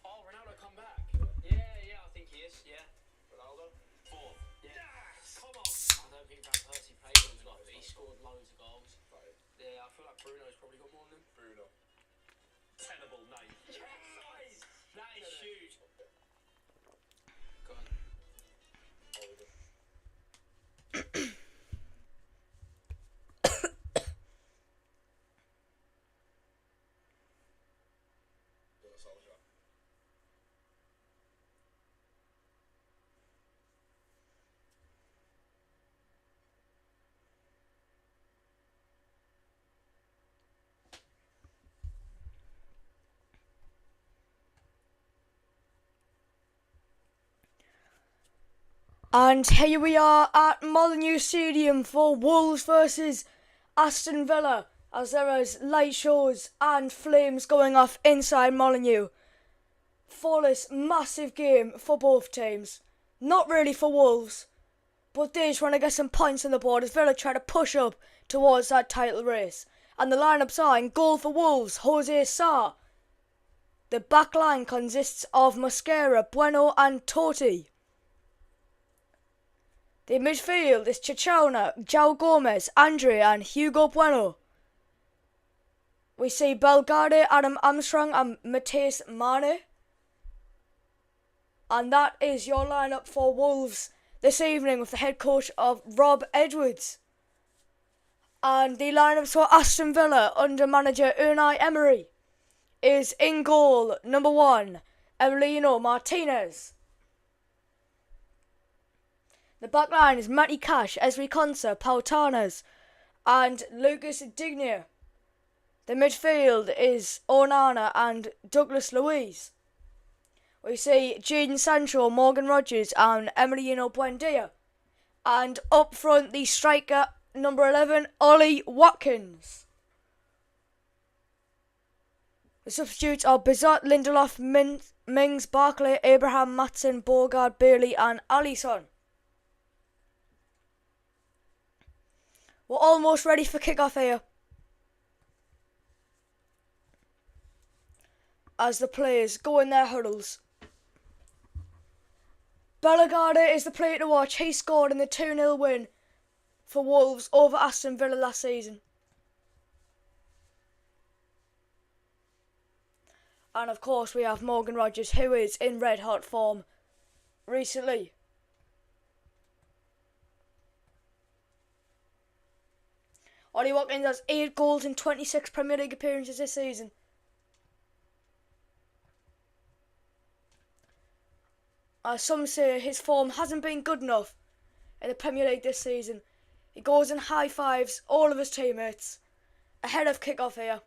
Oh, Ronaldo come back. Yeah, I think he is. Yeah. Ronaldo? Fourth. Yeah. Yes! Come on! I don't think Van Persie played loads of goals, but he scored loads of goals. Right. Yeah, I feel like Bruno's probably got more than him. Bruno. Tenable name. Yes! That is huge. Go on. And here we are at Molineux Stadium for Wolves versus Aston Villa, as there is light shows and flames going off inside Molineux for this massive game for both teams. Not really for Wolves, but they just want to get some points on the board as Villa try to push up towards that title race. And the lineups are: in goal for Wolves, Jose Sarr. The back line consists of Mosquera, Bueno and Totti. The midfield is Chichona, João Gomez, Andre and Hugo Bueno. We see Bellegarde, Adam Armstrong and Matheus Mane. And that is your lineup for Wolves this evening with the head coach of Rob Edwards. And the lineups for Aston Villa under manager Unai Emery is: in goal, number 1, Emiliano Martinez. The back line is Matty Cash, Ezri Konsa, Pau Tarnas and Lucas Digne. The midfield is Onana and Douglas Luiz. We see Jadon Sancho, Morgan Rogers and Emiliano Buendia. And up front, the striker, number 11, Ollie Watkins. The substitutes are Bizot, Lindelof, Mings, Barkley, Abraham, Matson, Bogard, Bailey and Alisson. We're almost ready for kick-off here, as the players go in their huddles. Bellegarde is the player to watch. He scored in the 2-0 win for Wolves over Aston Villa last season. And of course we have Morgan Rogers, who is in red hot form recently. Ollie Watkins has 8 goals in 26 Premier League appearances this season. As some say, his form hasn't been good enough in the Premier League this season. He goes and high fives all of his teammates ahead of kick-off here.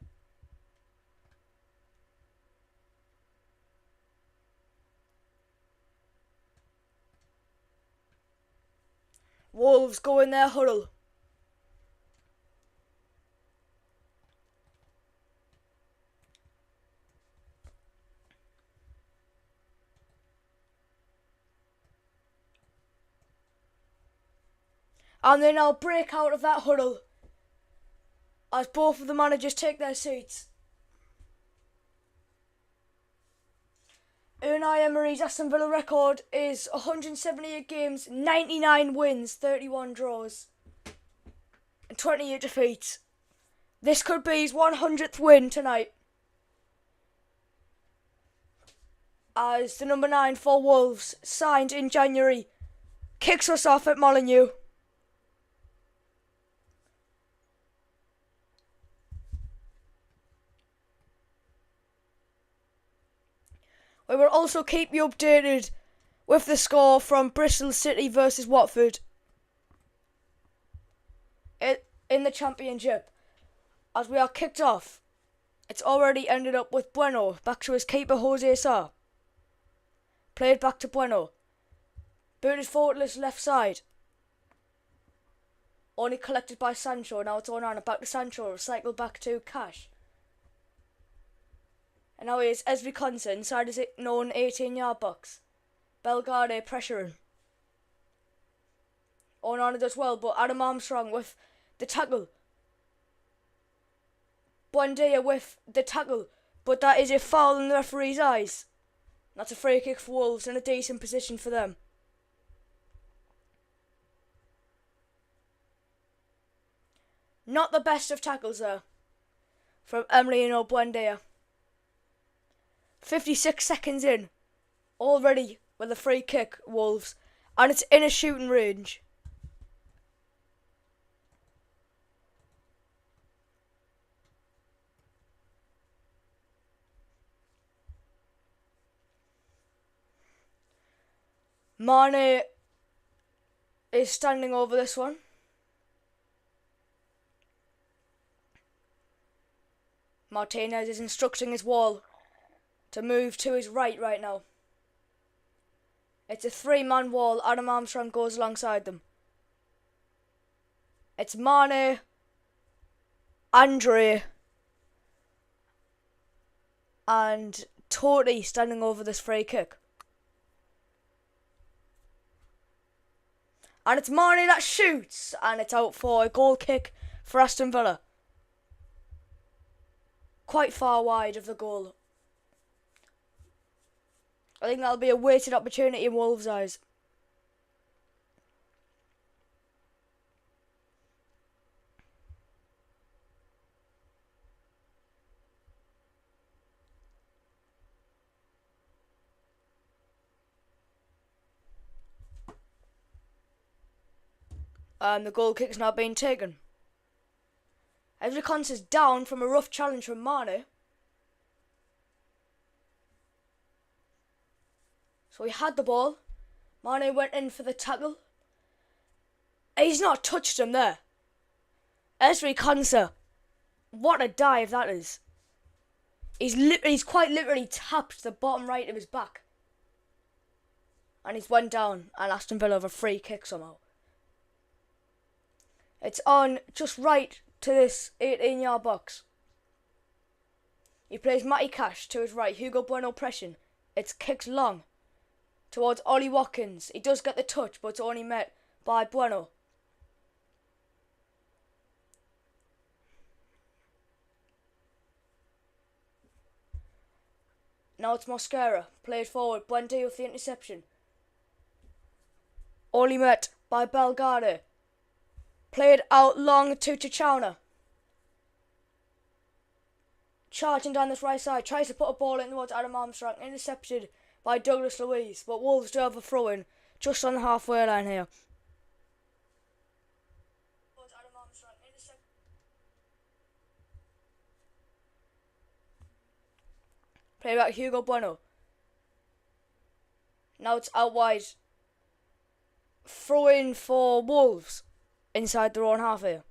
Wolves go in their huddle. And they now break out of that huddle as both of the managers take their seats. Unai Emery's Aston Villa record is 178 games, 99 wins, 31 draws and 28 defeats. This could be his 100th win tonight, as the number 9 for Wolves, signed in January, kicks us off at Molineux. We will also keep you updated with the score from Bristol City versus Watford in the Championship. As we are kicked off, it's already ended up with Bueno back to his keeper Jose Sarr. Played back to Bueno. Booted forward to his left side. Only collected by Sancho. Now it's Onana back to Sancho. Recycled back to Cash. And now here's Ezri Konsa inside his known 18-yard box. Bellegarde pressuring. Onana does well, but Adam Armstrong with the tackle. Buendia with the tackle. but that is a foul in the referee's eyes. That's a free kick for Wolves in a decent position for them. Not the best of tackles there from Emiliano Buendia. 56 seconds in, already with a free kick, Wolves, and it's in a shooting range. Mane is standing over this one. Martinez is instructing his wall to move to his right now. It's a 3-man wall. Adam Armstrong goes alongside them. It's Mane, Andre, and Totti standing over this free kick. And it's Mane that shoots, and it's out for a goal kick for Aston Villa. Quite far wide of the goal. I think that'll be a wasted opportunity in Wolves' eyes. The goal kick's now being taken. Ezri Konsa's down from a rough challenge from Mane. So he had the ball. Mane went in for the tackle. He's not touched him there. Ezri Konsa. What a dive that is. He's quite literally tapped the bottom right of his back. And he's went down, and Aston Villa have a free kick somehow. It's on just right to this 18-yard box. He plays Matty Cash to his right. Hugo Bueno pressing. It's kicked long towards Ollie Watkins. He does get the touch, but it's only met by Bueno. Now it's Mosquera. Played forward. Buendia with the interception. Only met by Bellegarde. Played out long to Chicharna. Charging down this right side. Tries to put a ball in towards Adam Armstrong. Intercepted by Douglas Luiz. But Wolves do have a throw in just on the halfway line here. Play back Hugo Bueno. Now it's out wide. Throw in for Wolves. Inside their own half here.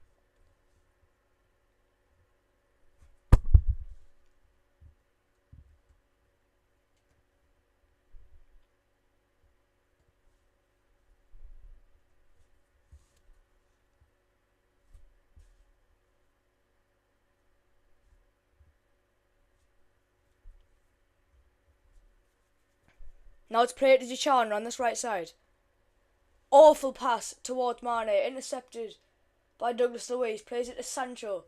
Now it's played to Chicharna on this right side. Awful pass towards Mane, intercepted by Douglas Luiz, plays it to Sancho.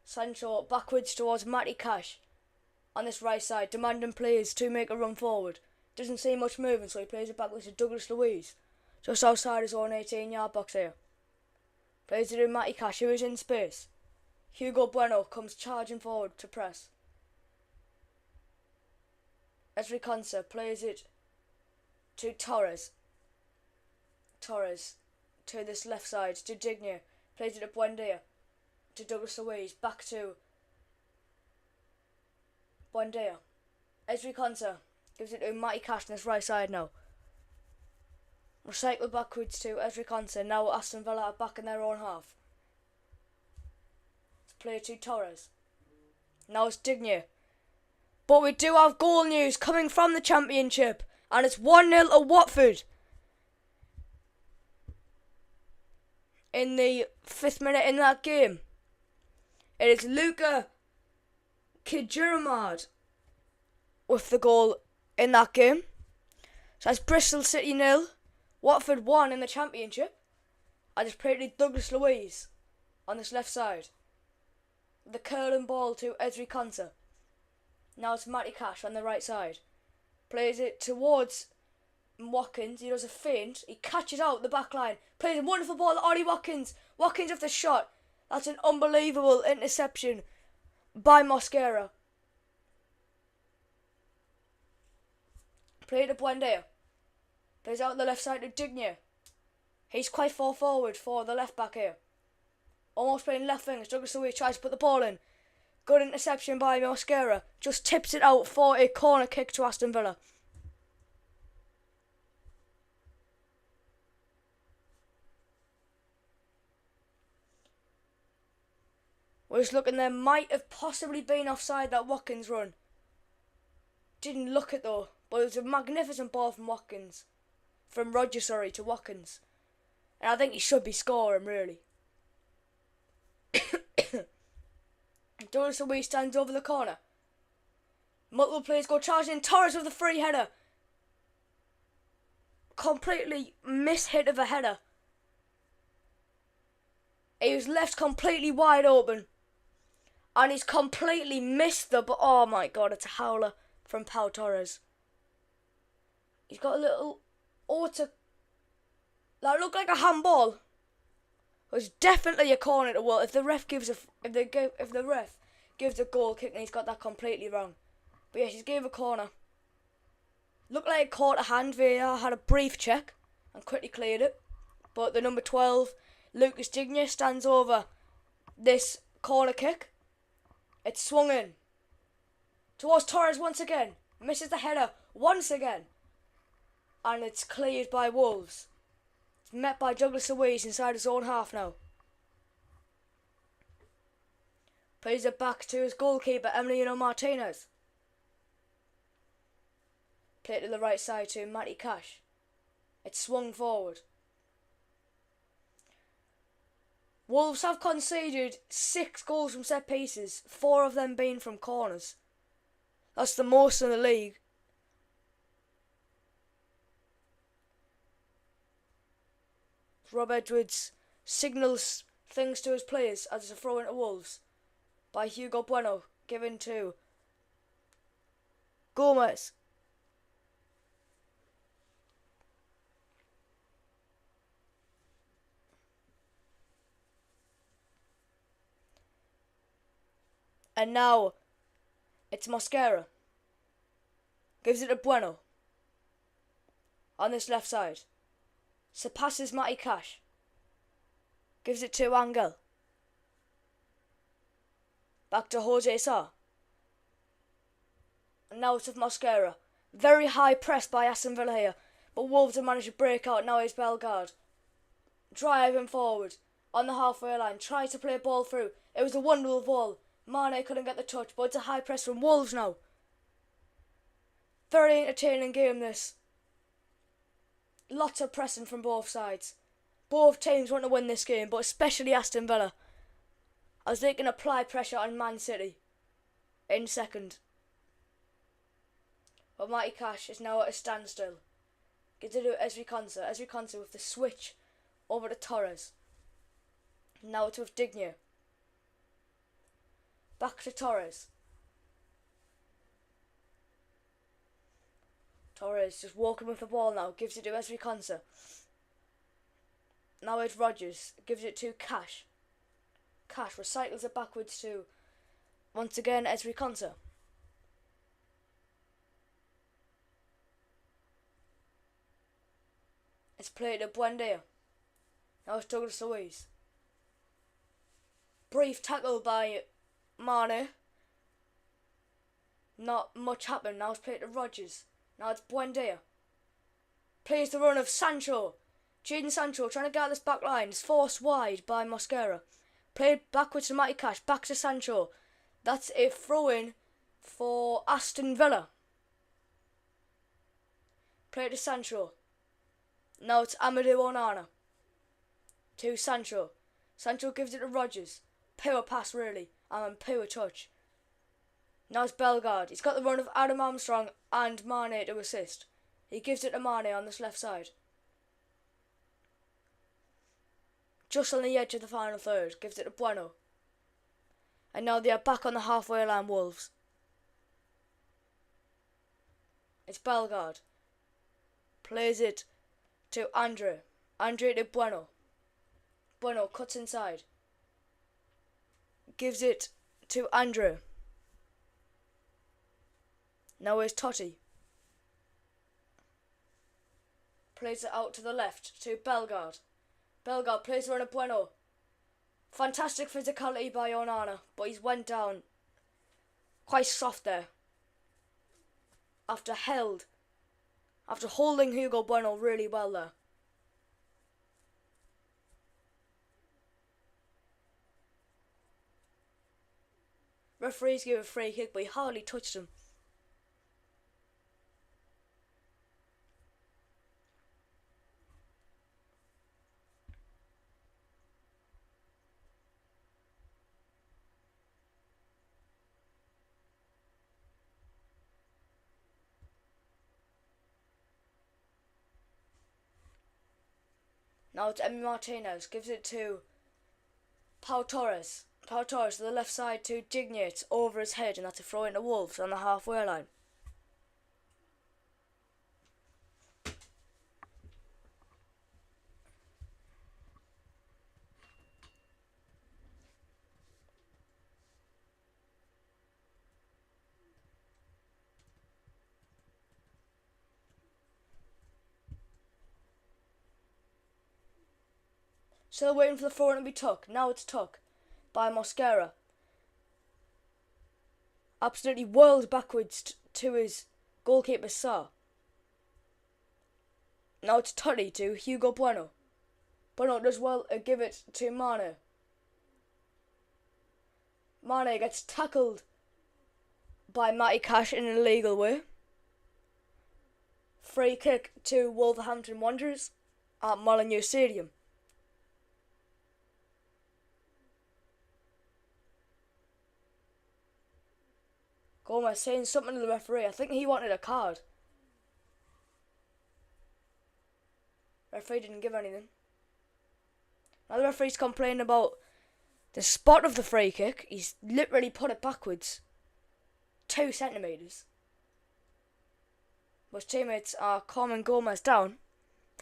Sancho backwards towards Matty Cash on this right side, demanding players to make a run forward. Doesn't see much movement, so he plays it backwards to Douglas Luiz, just outside his own 18-yard box here. Plays it to Matty Cash, who is in space. Hugo Bueno comes charging forward to press. Ezri Konsa plays it to Torres. Torres to this left side to Digne, plays it to Buendia, to Douglas Luiz, back to Buendia. Ezri Konsa gives it to Matty Cash on this right side now. Recycle backwards to Ezri Konsa. Now Aston Villa are back in their own half. It's played to Torres. Now it's Digne. But we do have goal news coming from the Championship, and it's 1-0 to Watford. In the 5th minute in that game. It is Luka Kjærmad with the goal in that game. So that's Bristol City 0, Watford 1 in the Championship. I just played to Douglas Luiz on this left side. The curling ball to Ezri Konsa. Now it's Matty Cash on the right side. Plays it towards Watkins. He does a feint. He catches out the back line. Plays a wonderful ball to Ollie Watkins. Watkins off the shot. That's an unbelievable interception by Mosquera. Play to Buendia. Plays out the left side to Digne. He's quite far forward for the left back here. Almost playing left wing. Douglas Louise tries to put the ball in. Good interception by Mosquera. Just tips it out for a corner kick to Aston Villa. We're just looking there. Might have possibly been offside, that Watkins run. Didn't look it though. But it was a magnificent ball from Watkins. From Rogers, to Watkins. And I think he should be scoring, really. Douglas Louise stands over the corner. Multiple players go charging. Torres with a free header. Completely mishit of a header. He was left completely wide open. And he's completely missed the... Oh my god, it's a howler from Pau Torres. He's got a little auto... That looked like a handball. It was definitely a corner to Wolves. If the ref gives a goal kick, and he's got that completely wrong. But yeah, she's gave a corner. Looked like it caught a hand. VAR had a brief check and quickly cleared it. But the number 12, Lucas Digne, stands over this corner kick. It's swung in towards Torres once again. Misses the header once again. And it's cleared by Wolves. It's met by Douglas Louise inside his own half now. Plays it back to his goalkeeper, Emiliano Martinez. Play it to the right side to Matty Cash. It's swung forward. Wolves have conceded 6 goals from set pieces, 4 of them being from corners. That's the most in the league. Rob Edwards signals things to his players as it's a throw into Wolves by Hugo Bueno, given to Gomez. And now it's Mosquera. Gives it to Bueno on this left side. Surpasses Matty Cash. Gives it to Angel. Back to Jose Sa. And now it's with Mosquera. Very high press by Aston Villa here. But Wolves have managed to break out. Now it's Bellegarde. Driving forward on the halfway line. Tries to play a ball through. It was a wonderful ball. Mane couldn't get the touch. But it's a high press from Wolves now. Very entertaining game this. Lots of pressing from both sides. Both teams want to win this game, but especially Aston Villa, as they can apply pressure on Man City in second. But Matty Cash is now at a standstill. Gives it to Ezri Konsa. Ezri Konsa with the switch over to Torres. Now it's with Digne. Back to Torres. Torres just walking with the ball now. Gives it to Ezri Konsa. Now it's Rogers. Gives it to Cash. Cash recycles it backwards to, once again, Ezri Konsa. It's played to Buendia. Now it's Douglas Louise. Brief tackle by Mane. Not much happened. Now it's played to Rogers. Now it's Buendia. Plays the run of Sancho. Jadon Sancho trying to get out this back line. Is forced wide by Mosquera. Played backwards to Matty Cash. Back to Sancho. That's a throw-in for Aston Villa. Played to Sancho. Now it's Amadou Onana. To Sancho. Sancho gives it to Rogers. Pure pass really. And pure touch. Now it's Bellegarde. He's got the run of Adam Armstrong and Mane to assist. He gives it to Mane on this left side. Just on the edge of the final third. Gives it to Bueno. And now they are back on the halfway line, Wolves. It's Bellegarde. Plays it to Andre. Andre to Bueno. Bueno cuts inside. Gives it to Andre. Now here's Totti. Plays it out to the left to Bellegarde. Bellegarde plays it on a Bueno. Fantastic physicality by Onana, but he's went down quite soft there. After holding Hugo Bueno really well there. Referees give a free kick, but he hardly touched him. Now it's Emi Martinez, gives it to Pau Torres. Pau Torres to the left side to Digne. It's over his head, and that's a throw into Wolves on the halfway line. Still waiting for the throw in to be took. Now it's took by Mosquera. Absolutely whirled backwards to his goalkeeper Sarr. Now it's Totti to Hugo Bueno. Bueno does well to give it to Mane. Mane gets tackled by Matty Cash in an illegal way. Free kick to Wolverhampton Wanderers at Molineux Stadium. Gomez saying something to the referee. I think he wanted a card. Referee didn't give anything. Now the referee's complaining about the spot of the free kick. He's literally put it backwards 2 centimetres. But his teammates are calming Gomez down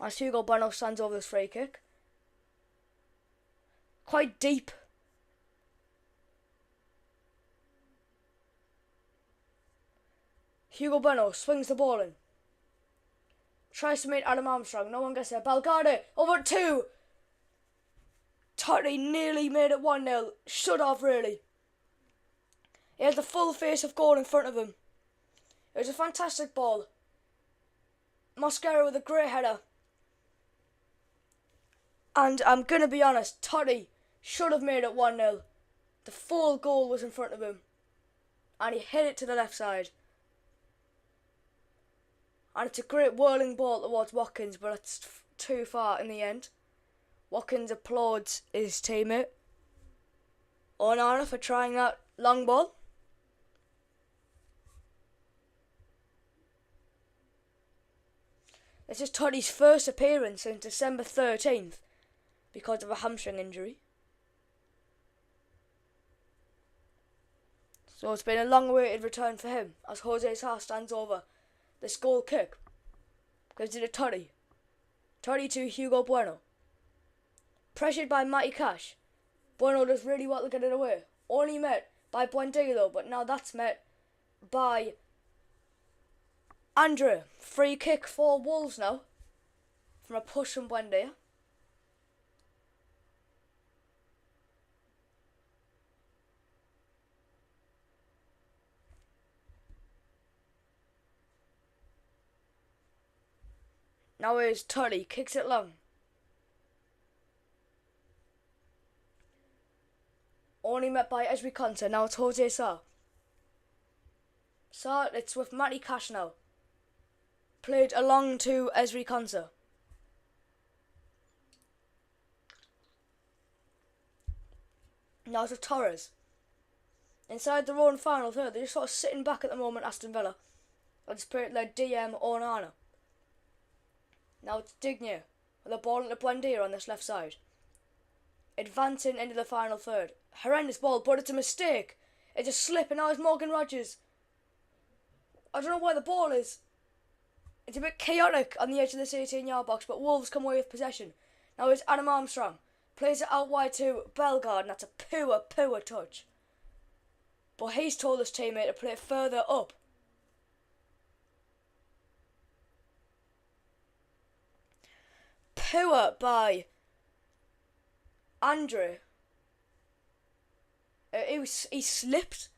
as Hugo Bueno stands over this free kick. Quite deep. Hugo Bueno swings the ball in. Tries to meet Adam Armstrong. No one gets there. Bellegarde over 2. Totti nearly made it 1-0. Should have, really. He had the full face of goal in front of him. It was a fantastic ball. Mosquera with a great header. And I'm going to be honest, Totti should have made it 1-0. The full goal was in front of him. And he hit it to the left side. And it's a great whirling ball towards Watkins, but it's too far in the end. Watkins applauds his teammate Onana for trying that long ball. This is Totti's first appearance since December 13th because of a hamstring injury. So it's been a long-awaited return for him as Jose Sarr stands over this goal kick. Gives it to Totti. Totti to Hugo Bueno. Pressured by Matty Cash. Bueno does really well to get it away. Only met by Buendia though, but now that's met by Andre. Free kick for Wolves now. From a push from Buendia. Now here's Totti, kicks it long. Only met by Ezri Konsa, now it's Jose Sarr. Sarr, it's with Matty Cash now. Played along to Ezri Konsa. Now it's with Torres. Inside their own final third, they're just sort of sitting back at the moment, Aston Villa. And it's played their DM Onana. Now it's Digne with the ball into Buendia on this left side. Advancing into the final third. Horrendous ball, but it's a mistake. It's a slip, and now it's Morgan Rogers. I don't know where the ball is. It's a bit chaotic on the edge of this 18-yard box, but Wolves come away with possession. Now it's Adam Armstrong. Plays it out wide to Bellegarde, and that's a poor touch. But he's told his teammate to play it further up. Poor by Andre. He slipped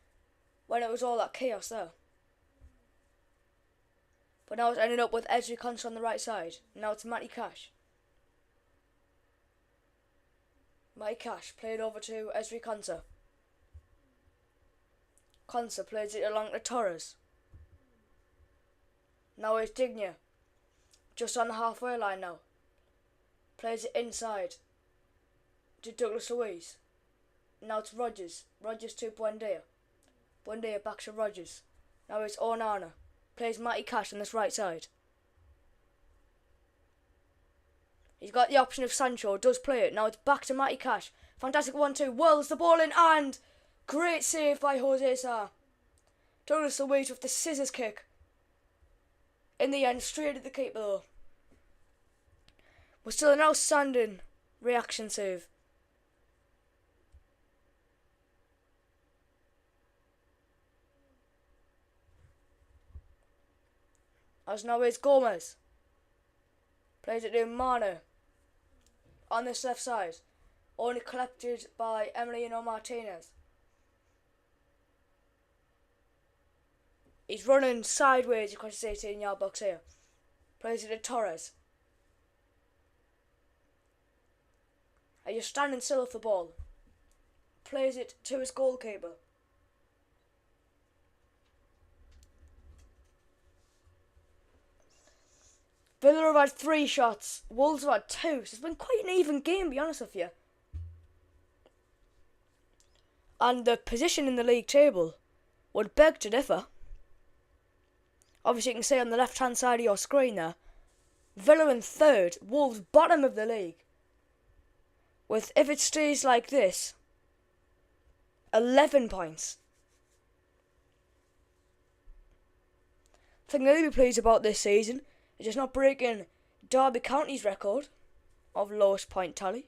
when it was all that chaos there. But now it's ended up with Ezri Konsa on the right side. Now it's Matty Cash. Matty Cash played over to Ezri Konsa. Konsa plays it along to Torres. Now it's Digne. Just on the halfway line now. Plays it inside to Douglas Luiz. Now it's Rogers. Rogers to Buendia. Buendia back to Rogers. Now it's Onana. Plays Matty Cash on this right side. He's got the option of Sancho. Does play it. Now it's back to Matty Cash. Fantastic 1-2. Whirls the ball in and great save by Jose Sa. Douglas Luiz with the scissors kick. In the end, straight at the keeper though. But still an outstanding reaction save. As now is Gomez. Plays it to Mane. On this left side. Only collected by Emiliano Martinez. He's running sideways across the 18-yard box here. Plays it to Torres. Are you standing still with the ball? Plays it to his goalkeeper. Villa have had 3 shots. Wolves have had 2. So it's been quite an even game, to be honest with you. And the position in the league table would beg to differ. Obviously, you can see on the left-hand side of your screen there, Villa in 3rd, Wolves bottom of the league. With, if it stays like this, 11 points. The thing that I'll be pleased about this season is just not breaking Derby County's record of lowest point tally.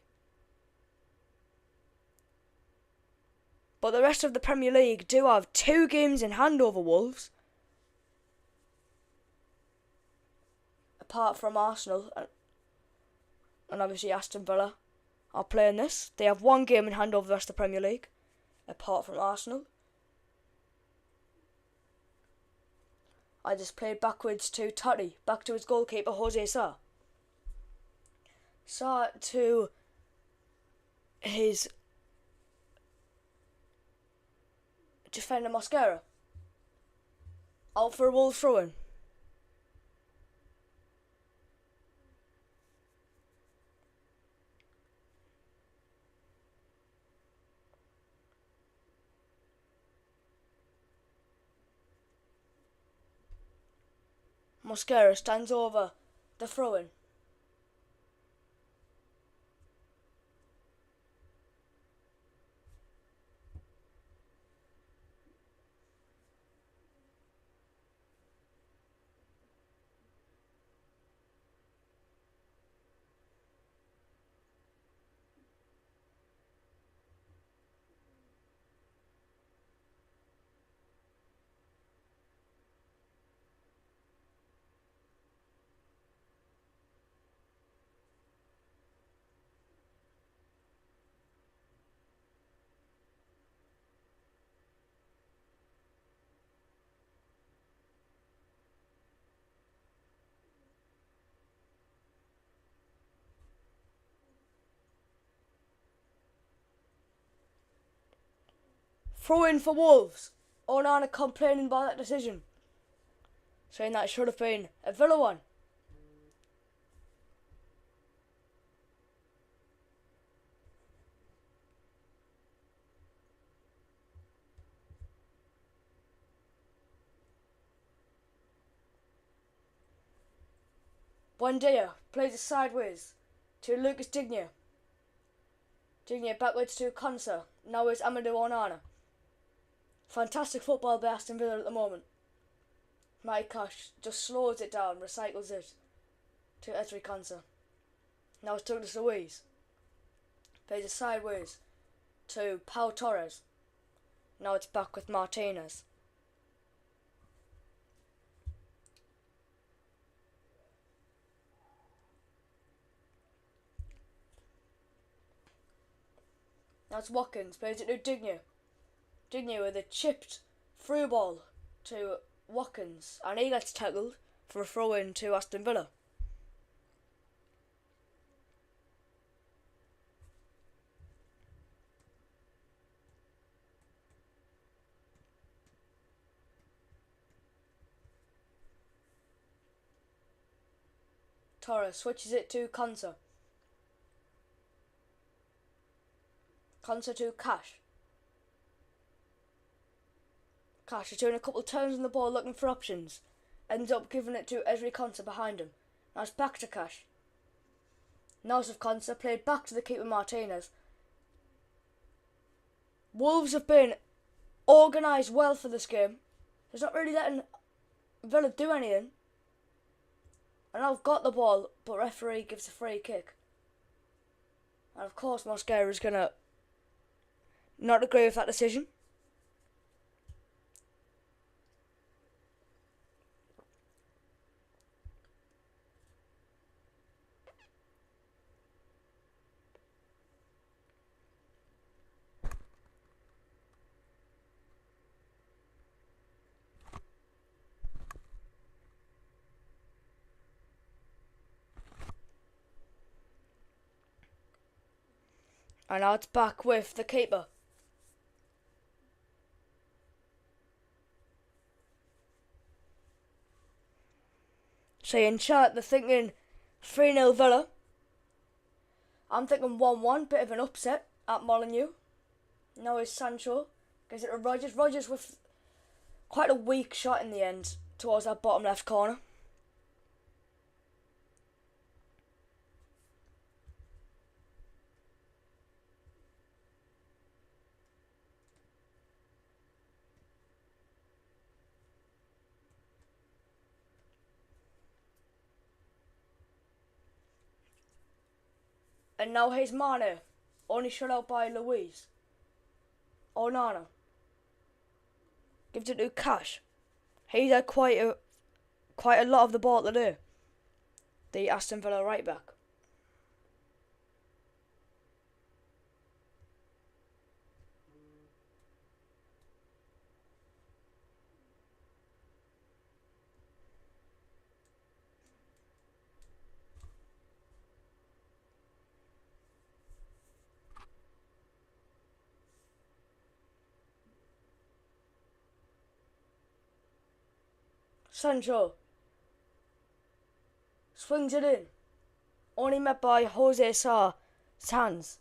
But the rest of the Premier League do have 2 games in hand over Wolves. Apart from Arsenal and obviously Aston Villa are playing this. They have 1 game in hand over the rest of the Premier League. Apart from Arsenal. I just played backwards to Totti. Back to his goalkeeper, Jose Sa. Sa to his defender, Mosquera. Out for a Wolves throw-in. Mosquera stands over the throw-in. Throw in for Wolves. Onana complaining about that decision, saying that it should have been a Villa one. Buendia plays it sideways to Lucas Digne. Digne backwards to Konsa. Now it's Amadou Onana. Fantastic football by Aston Villa at the moment. My Cash just slows it down, recycles it to Ezri Konsa. Now it's Douglas Luiz. Plays it sideways to Pau Torres. Now it's back with Martinez. Now it's Watkins. Plays it to Digne. Digne with a chipped through ball to Watkins. And he gets tackled for a throw in to Aston Villa. Torres switches it to Konsa. Konsa to Cash. Cash is doing a couple of turns on the ball looking for options. Ends up giving it to Ezri Konsa behind him. Now it's back to Cash. Now it's Konsa played back to the keeper Martinez. Wolves have been organised well for this game. It's not really letting Villa do anything. And I've got the ball, but referee gives a free kick. And of course Mosquera is going to not agree with that decision. And now it's back with the keeper. So in chat, they're thinking 3-0 Villa. I'm thinking 1-1, bit of an upset at Molineux. Now it's Sancho. Gives it to Rodgers. Rodgers with quite a weak shot in the end towards that bottom left corner. And now here's Mane, only shut out by Luiz. Onana gives it to Cash. He's had quite a lot of the ball today. The Aston Villa right back. Sancho swings it in, only met by Jose Sar's hands.